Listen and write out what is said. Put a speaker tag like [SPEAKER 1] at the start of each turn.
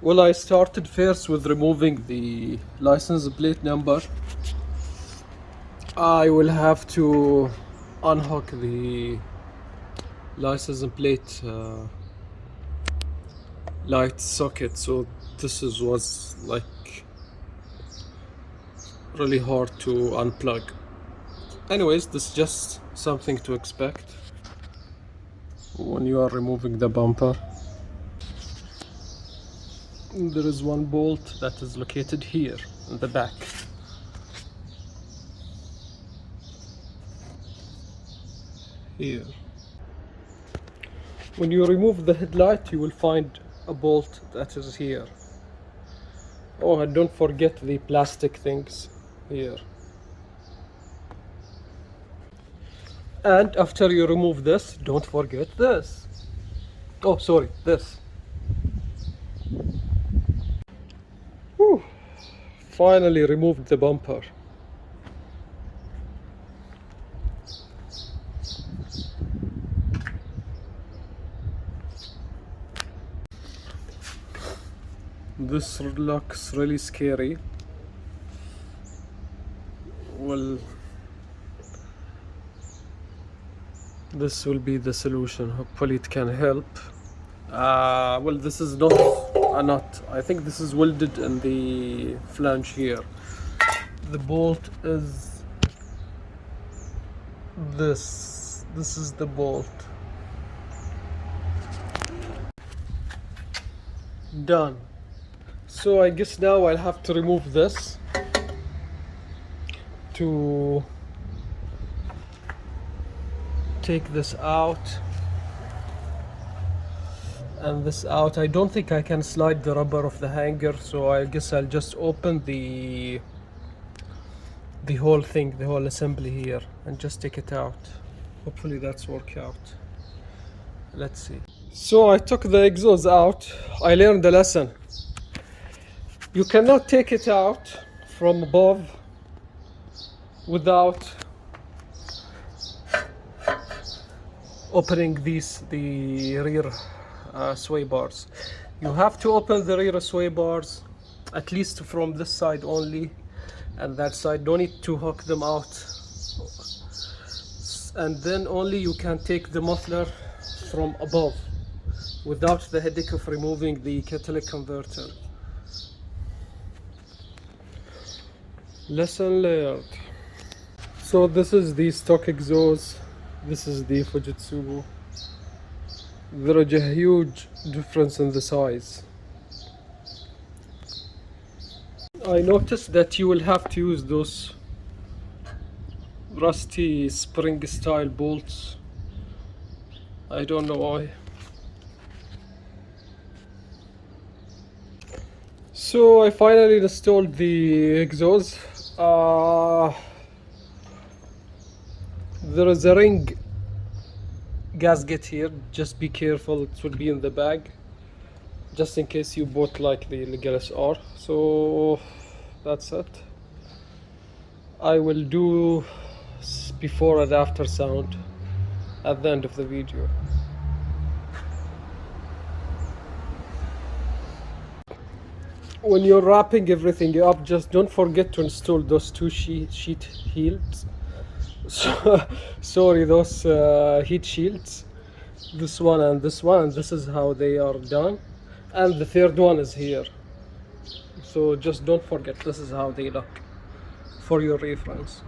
[SPEAKER 1] Well, I started first with removing the license plate number. I will have to unhook the license plate light socket, so was like really hard to unplug. Anyways, this is just something to expect when you are removing the bumper. There is one bolt that is located here in the back. Here. When you remove the headlight, you will find a bolt that is here. Oh, and don't forget the plastic things here. And after you remove this, don't forget this. Oh, sorry, this. Whew. Finally removed the bumper. This looks really scary. Well, this will be the solution. Hopefully it can help. Well, this is not a nut. I think this is welded in the flange here. The bolt is this. This is the bolt. Done. So I guess now I'll have to remove this to take this out and this out. I don't think I can slide the rubber of the hanger, so I guess I'll just open the whole thing, the whole assembly here, and just take it out. Hopefully that's work out. Let's see. So I took the exhaust out. I learned a lesson. You cannot take it out from above without opening the rear sway bars. You have to open the rear sway bars at least from this side only, and that side don't need to hook them out, and then only you can take the muffler from above without the headache of removing the catalytic converter. Lesson learned. So this is the stock exhaust, this is the Fujitsubo. There is a huge difference in the size. I noticed that you will have to use those rusty spring style bolts. I don't know why. So I finally installed the exhaust. There is a ring gasket here. Just be careful, it will be in the bag, just in case you bought like the Legalis R. So that's it. I will do before and after sound at the end of the video. When you're wrapping everything up, just don't forget to install those two sheet shields. Sorry, those heat shields. This one and this one, and this is how they are done. And the third one is here. So just don't forget, this is how they look for your reference.